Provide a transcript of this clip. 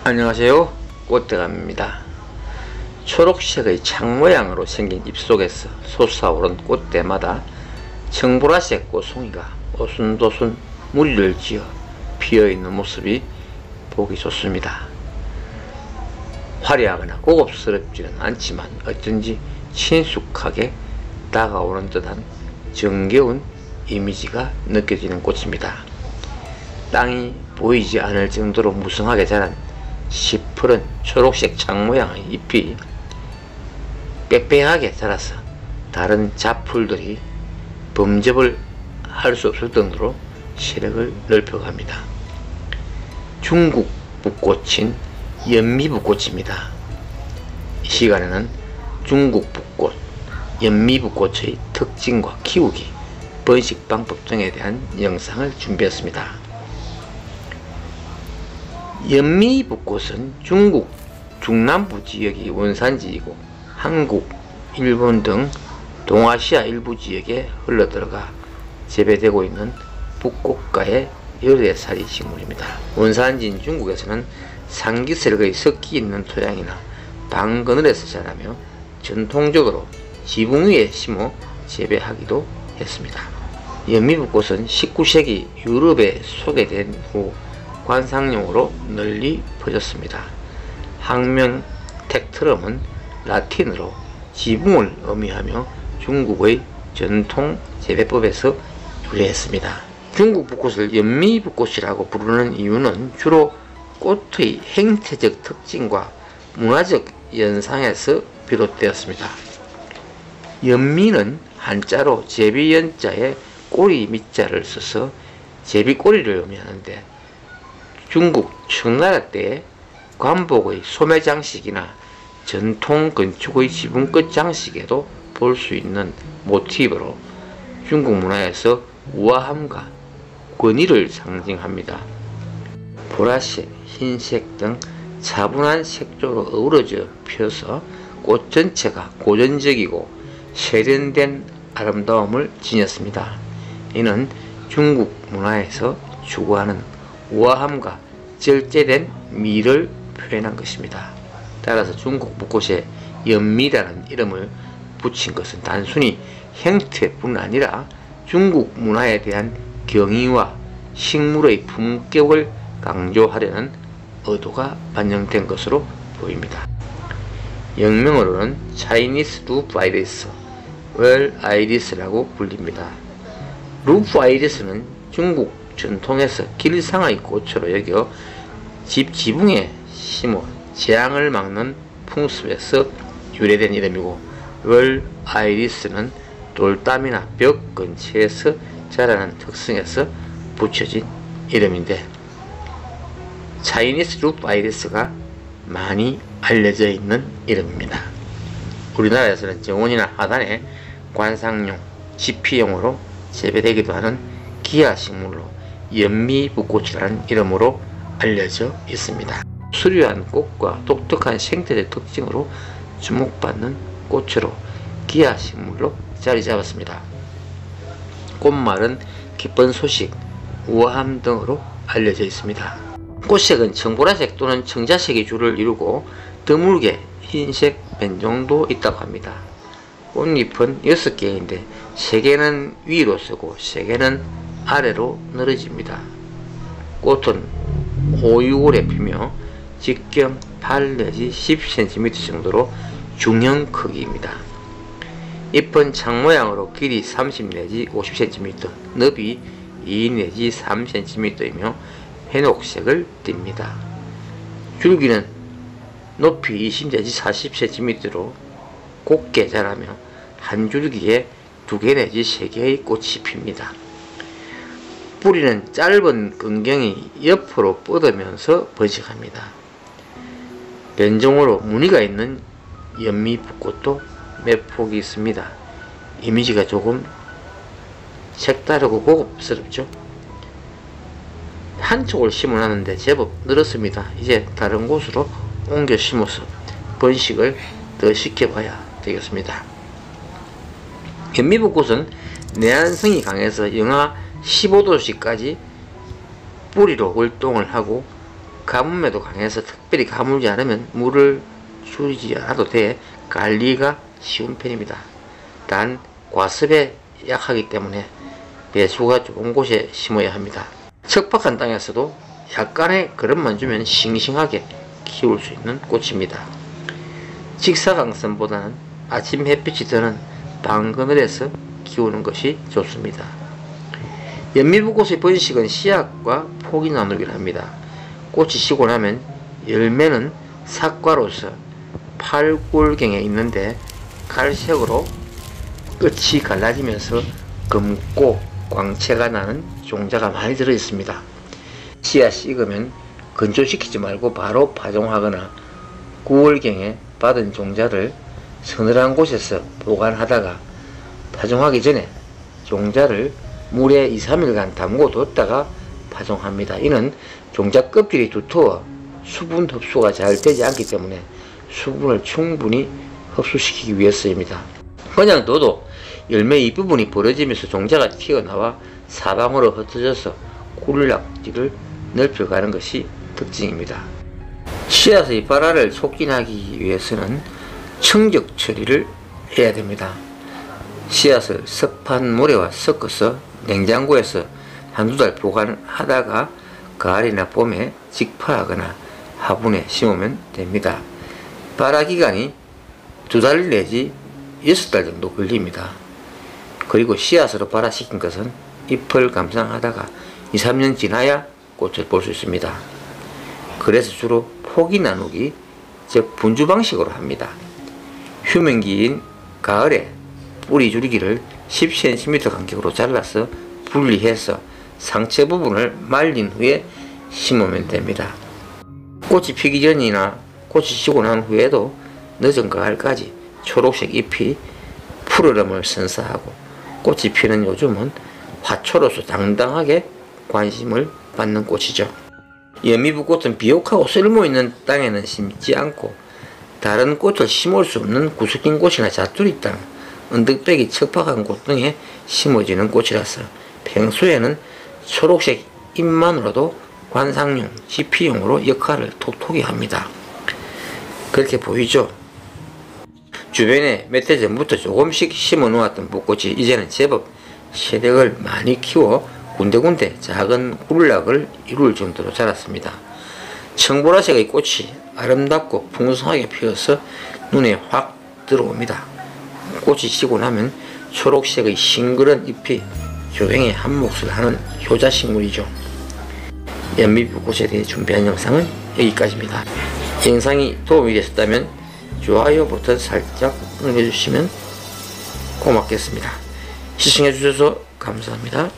안녕하세요, 꽃대감입니다. 초록색의 창 모양으로 생긴 잎속에서 솟아오른 꽃대마다 청보라색 꽃송이가 오순도순 무리를 지어 피어있는 모습이 보기 좋습니다. 화려하거나 고급스럽지는 않지만 어쩐지 친숙하게 다가오는 듯한 정겨운 이미지가 느껴지는 꽃입니다. 땅이 보이지 않을 정도로 무성하게 자란 시퍼런 초록색 창 모양의 잎이 빽빽하게 자라서 다른 잡풀들이 범접을 할 수 없을 정도로 세력을 넓혀갑니다. 중국 붓꽃인 연미붓꽃입니다. 이 시간에는 중국 붓꽃, 연미붓꽃의 특징과 키우기, 번식 방법 등에 대한 영상을 준비했습니다. 연미붓꽃은 중국 중남부 지역이 원산지이고 한국, 일본 등 동아시아 일부 지역에 흘러들어가 재배되고 있는 붓꽃과의 열애살이 식물입니다. 원산지인 중국에서는 상기세력의 섞이 있는 토양이나 방그늘에서 자라며 전통적으로 지붕 위에 심어 재배하기도 했습니다. 연미붓꽃은 19세기 유럽에 소개된 후 관상용으로 널리 퍼졌습니다. 학명 텍트럼은 라틴어로 지붕을 의미하며 중국의 전통 재배법에서 유래했습니다. 중국 붓꽃을 연미붓꽃이라고 부르는 이유는 주로 꽃의 행태적 특징과 문화적 연상에서 비롯되었습니다. 연미는 한자로 제비연자에 꼬리 밑자를 써서 제비꼬리를 의미하는데 중국 청나라 때 관복의 소매 장식이나 전통 건축의 지붕끝 장식에도 볼 수 있는 모티브로 중국 문화에서 우아함과 권위를 상징합니다. 보라색, 흰색 등 차분한 색조로 어우러져 펴서 꽃 전체가 고전적이고 세련된 아름다움을 지녔습니다. 이는 중국 문화에서 추구하는 우아함과 절제된 미를 표현한 것입니다. 따라서 중국 붓꽃에 연미라는 이름을 붙인 것은 단순히 형태뿐 아니라 중국 문화에 대한 경의와 식물의 품격을 강조하려는 의도가 반영된 것으로 보입니다. 영명으로는 차이니스 루프 아이리스, 웰 아이리스라고 불립니다. 루프 아이리스는 중국 전통에서 길상의 꽃으로 여겨 집 지붕에 심어 재앙을 막는 풍습에서 유래된 이름이고, 월 아이리스는 돌담이나 벽 근처에서 자라는 특성에서 붙여진 이름인데, 차이니스 루프 아이리스가 많이 알려져 있는 이름입니다. 우리나라에서는 정원이나 화단에 관상용, 지피용으로 재배되기도 하는 기하식물로 연미붓꽃이라는 이름으로 알려져 있습니다. 수려한 꽃과 독특한 생태적 특징으로 주목받는 꽃으로 기하식물로 자리 잡았습니다. 꽃말은 기쁜 소식, 우아함 등으로 알려져 있습니다. 꽃색은 청보라색 또는 청자색이 주를 이루고 드물게 흰색 변종도 있다고 합니다. 꽃잎은 6개인데 3개는 위로 서고 3개는 아래로 늘어집니다. 꽃은 5~6월에 피며 직경 8 내지 10cm 정도로 중형 크기입니다. 잎은 창 모양으로 길이 30 내지 50cm, 너비 2 내지 3cm이며 회녹색을 띱니다. 줄기는 높이 20 내지 40cm로 곱게 자라며 한 줄기에 2개 내지 3개의 꽃이 핍니다. 뿌리는 짧은 근경이 옆으로 뻗으면서 번식합니다. 변종으로 무늬가 있는 연미붓꽃도 몇 폭이 있습니다. 이미지가 조금 색다르고 고급스럽죠. 한쪽을 심어놨는데 제법 늘었습니다. 이제 다른 곳으로 옮겨 심어서 번식을 더 시켜봐야 되겠습니다. 연미붓꽃은 내한성이 강해서 영하 15도씨까지 뿌리로 활동을 하고 가뭄에도 강해서 특별히 가물지 않으면 물을 줄이지 않아도 돼 관리가 쉬운 편입니다. 단 과습에 약하기 때문에 배수가 좋은 곳에 심어야 합니다. 척박한 땅에서도 약간의 거름만 주면 싱싱하게 키울 수 있는 꽃입니다. 직사광선보다는 아침 햇빛이 드는 방 그늘에서 키우는 것이 좋습니다. 연미부꽃의 번식은 씨앗과 폭이 나누기를 합니다. 꽃이 시고 나면 열매는 삭과로서 팔골경에 있는데 갈색으로 끝이 갈라지면서 검고 광채가 나는 종자가 많이 들어 있습니다. 씨앗이 익으면 건조시키지 말고 바로 파종하거나 9월경에 받은 종자를 서늘한 곳에서 보관하다가 파종하기 전에 종자를 물에 2-3일간 담고 뒀다가 파종합니다. 이는 종자 껍질이 두터워 수분 흡수가 잘 되지 않기 때문에 수분을 충분히 흡수시키기 위해서입니다. 그냥 둬도 열매 윗부분이 벌어지면서 종자가 튀어나와 사방으로 흩어져서 꿀락지를 넓혀가는 것이 특징입니다. 씨앗의 발화를 촉진하기 위해서는 청적 처리를 해야 됩니다. 씨앗을 석판 모래와 섞어서 냉장고에서 한두 달 보관하다가 가을이나 봄에 직파하거나 화분에 심으면 됩니다. 발화 기간이 2달 내지 6달 정도 걸립니다. 그리고 씨앗으로 발화시킨 것은 잎을 감상하다가 2-3년 지나야 꽃을 볼 수 있습니다. 그래서 주로 포기 나누기, 즉 분주 방식으로 합니다. 휴men기인 가을에 뿌리 줄기를 10cm 간격으로 잘라서 분리해서 상체 부분을 말린 후에 심으면 됩니다. 꽃이 피기 전이나 꽃이 지고 난 후에도 늦은 가을까지 초록색 잎이 푸르름을 선사하고 꽃이 피는 요즘은 화초로서 당당하게 관심을 받는 꽃이죠. 연미부꽃은 비옥하고 쓸모있는 땅에는 심지 않고 다른 꽃을 심을 수 없는 구석진 곳이나 자투리 땅, 언덕배기 척박한 곳 등에 심어지는 꽃이라서 평소에는 초록색 잎만으로도 관상용, 지피용으로 역할을 톡톡히 합니다. 그렇게 보이죠? 주변에 몇 해 전부터 조금씩 심어 놓았던 붓꽃이 이제는 제법 세력을 많이 키워 군데군데 작은 꿀락을 이룰 정도로 자랐습니다. 청보라색의 꽃이 아름답고 풍성하게 피어서 눈에 확 들어옵니다. 꽃이 지고 나면 초록색의 싱그런 잎이 조경에 한 몫을 하는 효자식물이죠. 연미부꽃에 대해 준비한 영상은 여기까지입니다. 영상이 도움이 되셨다면 좋아요 버튼 살짝 눌러주시면 고맙겠습니다. 시청해주셔서 감사합니다.